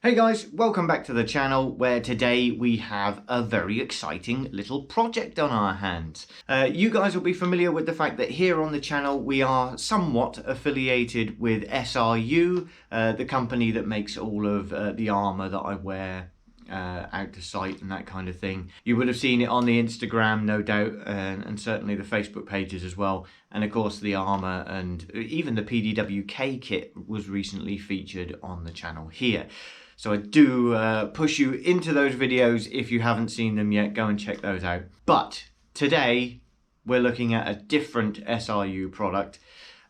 Hey guys, welcome back to the channel where today we have a very exciting little project on our hands. You guys will be familiar with the fact that here on the channel we are somewhat affiliated with SRU, the company that makes all of the armour that I wear out to sight and that kind of thing. You would have seen it on the Instagram, no doubt, and certainly the Facebook pages as well. And of course the armour and even the PDWK kit was recently featured on the channel here. So I do push you into those videos. If you haven't seen them yet, go and check those out. But today we're looking at a different SRU product,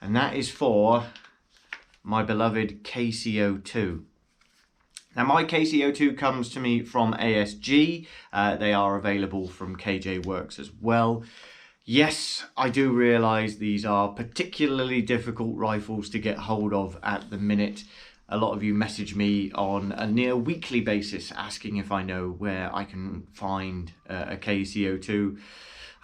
and that is for my beloved KC02. Now my KC02 comes to me from ASG. They are available from KJ Works as well. Yes, I do realise these are particularly difficult rifles to get hold of at the minute. A lot of you message me on a near weekly basis asking if I know where I can find a KC02.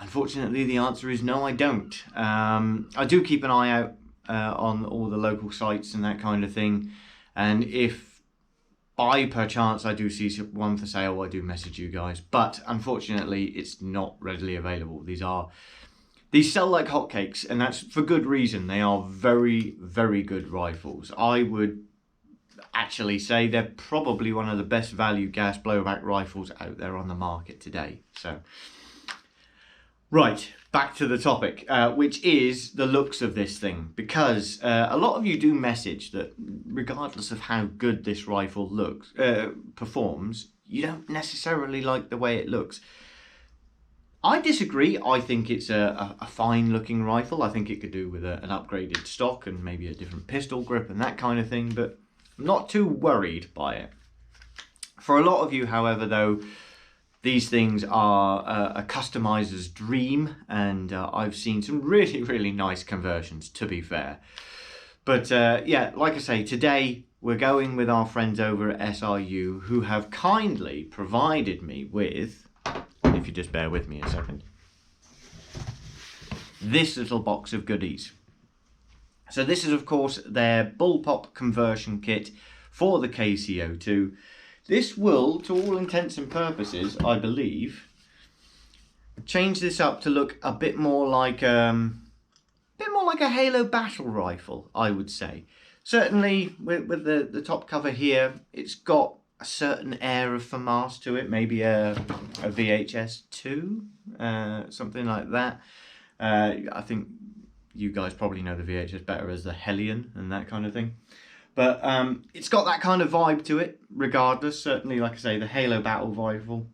Unfortunately, the answer is no, I don't. I do keep an eye out on all the local sites and that kind of thing. And if by perchance I do see one for sale, I do message you guys. But unfortunately, it's not readily available. These sell like hotcakes, and that's for good reason. They are very, very good rifles. I would actually say they're probably one of the best value gas blowback rifles out there on the market today. So, right, back to the topic, which is the looks of this thing, because a lot of you do message that regardless of how good this rifle performs, you don't necessarily like the way it looks. I disagree. I think it's a fine looking rifle. I think it could do with an upgraded stock and maybe a different pistol grip and that kind of thing, but I'm not too worried by it. For a lot of you, however, though, these things are a customizer's dream, and I've seen some really, really nice conversions, to be fair. But yeah, like I say, today we're going with our friends over at SRU, who have kindly provided me with, if you just bear with me a second, this little box of goodies. So this is, of course, their Bullpup conversion kit for the KC02. This will, to all intents and purposes, I believe, change this up to look a bit more like a Halo Battle Rifle, I would say. Certainly, with the top cover here, it's got a certain air of FAMAS to it, maybe a VHS2, something like that. I think you guys probably know the VHS better as the Hellion and that kind of thing. But it's got that kind of vibe to it, regardless. Certainly, like I say, the Halo Battle Rifle.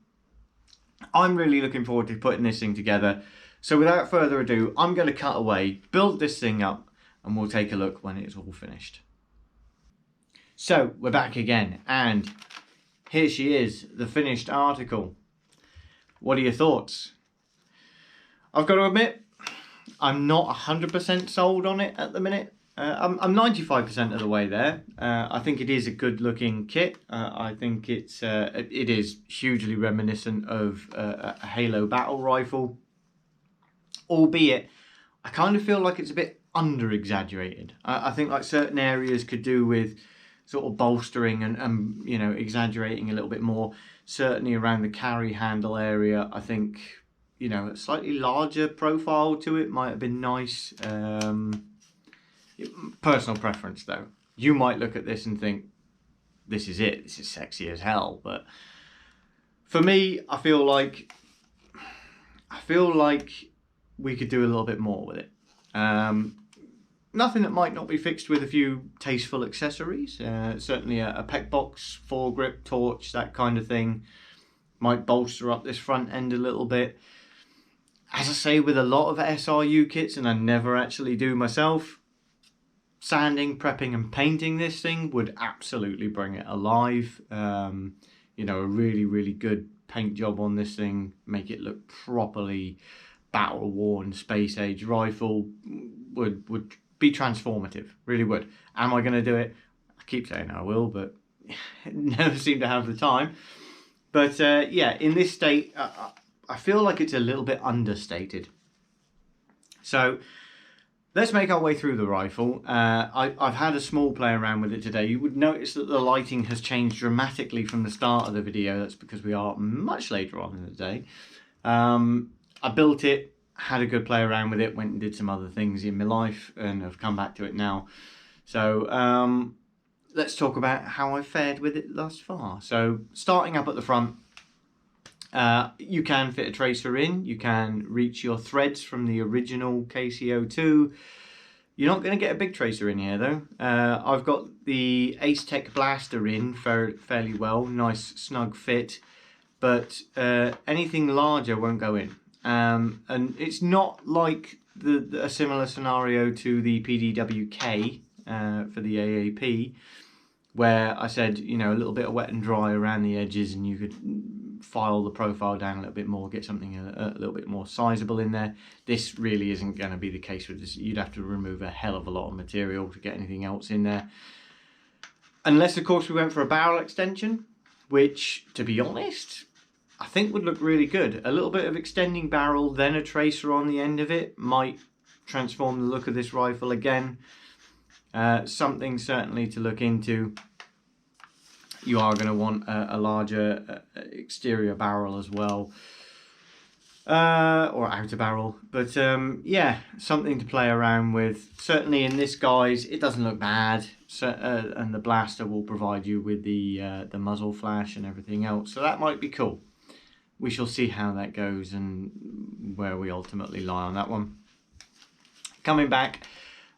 I'm really looking forward to putting this thing together. So without further ado, I'm going to cut away, build this thing up, and we'll take a look when it's all finished. So, we're back again, and here she is, the finished article. What are your thoughts? I've got to admit, I'm not 100% sold on it at the minute. I'm 95% of the way there. I think it is a good looking kit. I think it is hugely reminiscent of a Halo Battle Rifle. Albeit, I kind of feel like it's a bit under exaggerated. I think like certain areas could do with sort of bolstering and you know, exaggerating a little bit more. Certainly around the carry handle area, I think, you know, a slightly larger profile to it might have been nice. Personal preference though. You might look at this and think, this is it, this is sexy as hell. But for me, I feel like we could do a little bit more with it. Nothing that might not be fixed with a few tasteful accessories. Certainly a pec box, foregrip, torch, that kind of thing. Might bolster up this front end a little bit. As I say, with a lot of SRU kits, and I never actually do myself, sanding, prepping and painting this thing would absolutely bring it alive. You know, a really, really good paint job on this thing, make it look properly battle worn space age rifle would be transformative, really would. Am I going to do it? I keep saying I will, but never seem to have the time. But yeah, in this state, I feel like it's a little bit understated. So Let's make our way through the rifle. I've had a small play around with it today. You would notice that the lighting has changed dramatically from the start of the video. That's because we are much later on in the day. I built it, had a good play around with it, went and did some other things in my life, and have come back to it now. So let's talk about how I fared with it thus far. So starting up at the front, you can fit a tracer in, you can reach your threads from the original KC02. You're not going to get a big tracer in here though. I've got the Ace Tech blaster in fairly well, nice snug fit, but anything larger won't go in. And it's not like a similar scenario to the PDWK for the AAP, where I said, you know, a little bit of wet and dry around the edges and you could file the profile down a little bit more, get something a little bit more sizable in there. This really isn't going to be the case with this. You'd have to remove a hell of a lot of material to get anything else in there. Unless, of course, we went for a barrel extension, which, to be honest, I think would look really good. A little bit of extending barrel, then a tracer on the end of it might transform the look of this rifle again. Something certainly to look into. You are going to want a larger exterior barrel as well, or outer barrel, but yeah, something to play around with. Certainly in this guise it doesn't look bad, so, and the blaster will provide you with the muzzle flash and everything else, so that might be cool. We shall see how that goes and where we ultimately lie on that one. Coming back,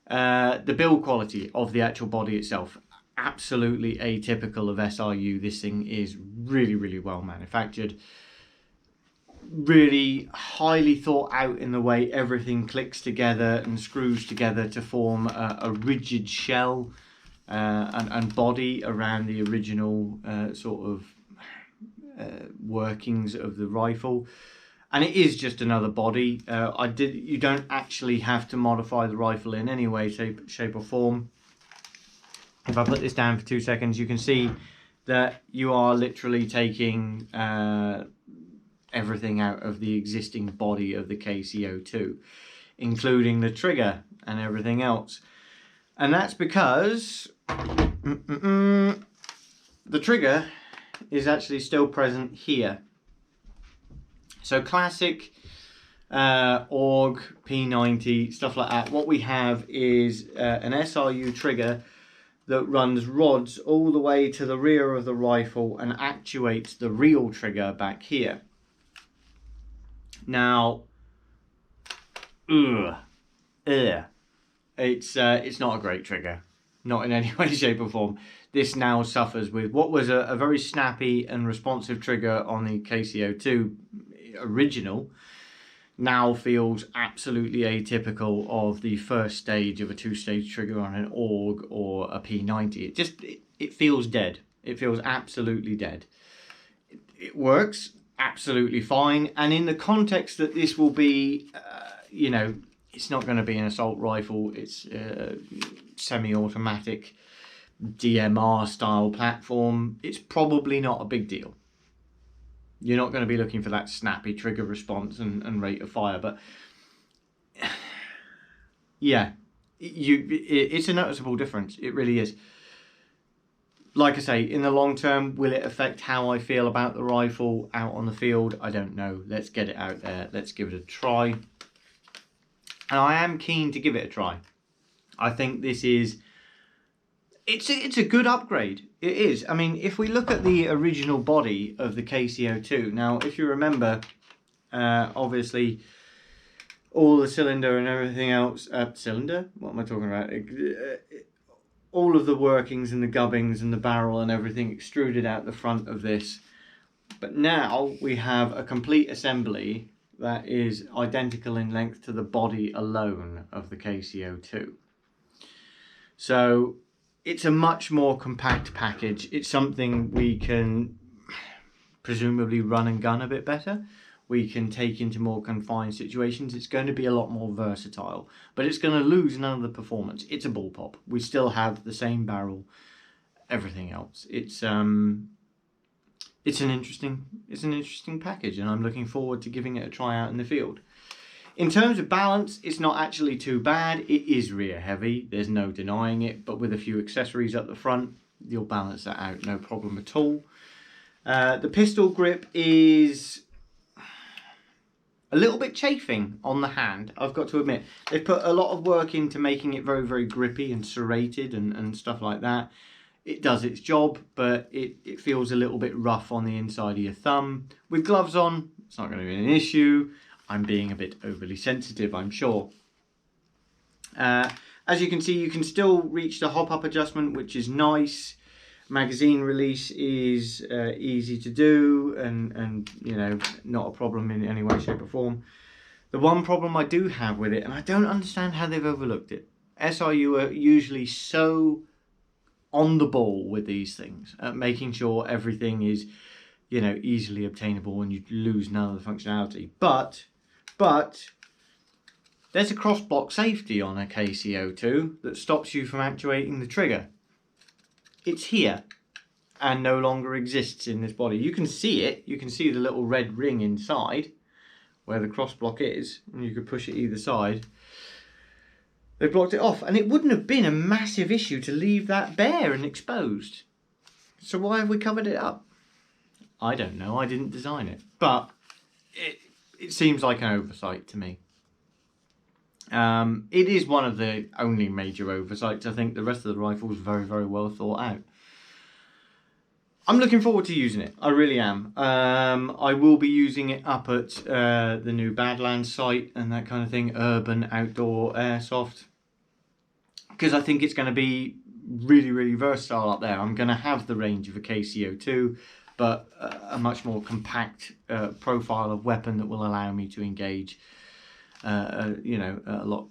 the build quality of the actual body itself, absolutely atypical of SRU. This thing is really, really well manufactured, really highly thought out in the way everything clicks together and screws together to form a rigid shell and body around the original sort of workings of the rifle. And it is just another body. You don't actually have to modify the rifle in any way, shape or form. If I put this down for 2 seconds, you can see that you are literally taking everything out of the existing body of the KC02, including the trigger and everything else. And that's because the trigger is actually still present here. So classic AUG, P90, stuff like that. What we have is an SRU trigger that runs rods all the way to the rear of the rifle and actuates the real trigger back here. Now, it's not a great trigger, not in any way, shape or form. This now suffers with what was a very snappy and responsive trigger on the KC02 original. Now feels absolutely atypical of the first stage of a two-stage trigger on an AUG or a P90. It feels dead. It feels absolutely dead. It works absolutely fine, and in the context that this will be, you know, it's not going to be an assault rifle. It's a semi-automatic DMR style platform. It's probably not a big deal. You're not going to be looking for that snappy trigger response and rate of fire, but yeah, it's a noticeable difference. It really is. Like I say, in the long term, will it affect how I feel about the rifle out on the field? I don't know. Let's get it out there. Let's give it a try. And I am keen to give it a try. I think this is... It's a good upgrade. It is. I mean, if we look at the original body of the KC02, now, if you remember, obviously, all the cylinder and everything else... cylinder? What am I talking about? All of the workings and the gubbings and the barrel and everything extruded out the front of this. But now we have a complete assembly that is identical in length to the body alone of the KC02. So it's a much more compact package. It's something we can presumably run and gun a bit better. We can take into more confined situations. It's going to be a lot more versatile, but it's going to lose none of the performance. It's a bullpup. We still have the same barrel, everything else. It's an interesting package, and I'm looking forward to giving it a try out in the field. In terms of balance, it's not actually too bad. It is rear heavy, there's no denying it, but with a few accessories up the front, you'll balance that out, no problem at all. The pistol grip is a little bit chafing on the hand, I've got to admit. They've put a lot of work into making it very, very grippy and serrated and stuff like that. It does its job, but it feels a little bit rough on the inside of your thumb. With gloves on, it's not going to be an issue. I'm being a bit overly sensitive, I'm sure. As you can see, you can still reach the hop-up adjustment, which is nice. Magazine release is easy to do and you know, not a problem in any way, shape or form. The one problem I do have with it, and I don't understand how they've overlooked it. SRU are usually so on the ball with these things, making sure everything is, you know, easily obtainable and you lose none of the functionality. But there's a cross-block safety on a KC02 that stops you from actuating the trigger. It's here and no longer exists in this body. You can see it. You can see the little red ring inside where the cross-block is, and you could push it either side. They blocked it off, and it wouldn't have been a massive issue to leave that bare and exposed. So why have we covered it up? I don't know. I didn't design it, but it seems like an oversight to me. It is one of the only major oversights. I think the rest of the rifle is very, very well thought out. I'm looking forward to using it. I really am. I will be using it up at the new Badlands site and that kind of thing, urban outdoor airsoft, because I think it's going to be really, really versatile up there. I'm going to have the range of a KC02, but a much more compact profile of weapon that will allow me to engage you know, a lot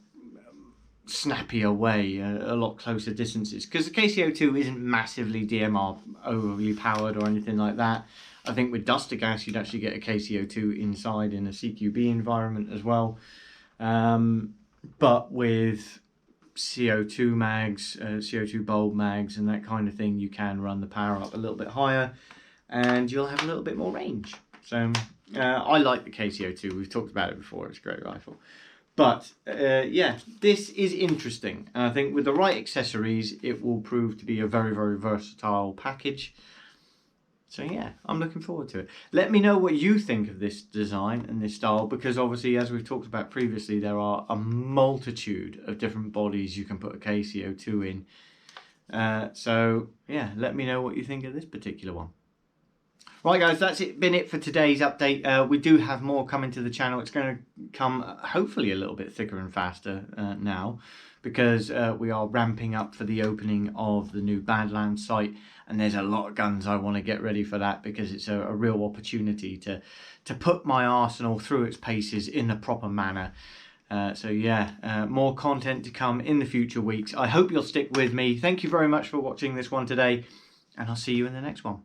snappier way, a lot closer distances, because the KC02 isn't massively DMR overly powered or anything like that. I think with duster gas you'd actually get a KC02 inside in a CQB environment as well, but with CO2 mags, CO2 bulb mags and that kind of thing, you can run the power up a little bit higher and you'll have a little bit more range. So I like the KC02, we've talked about it before, it's a great rifle. But yeah, this is interesting, and I think with the right accessories it will prove to be a very, very versatile package. So yeah, I'm looking forward to it. Let me know what you think of this design and this style, because obviously, as we've talked about previously, there are a multitude of different bodies you can put a KC02 in. So yeah, let me know what you think of this particular one. Right guys, that's been it for today's update. We do have more coming to the channel. It's going to come hopefully a little bit thicker and faster now, because we are ramping up for the opening of the new Badlands site, and there's a lot of guns I want to get ready for that, because it's a real opportunity to put my arsenal through its paces in the proper manner. So yeah, more content to come in the future weeks. I hope you'll stick with me. Thank you very much for watching this one today, and I'll see you in the next one.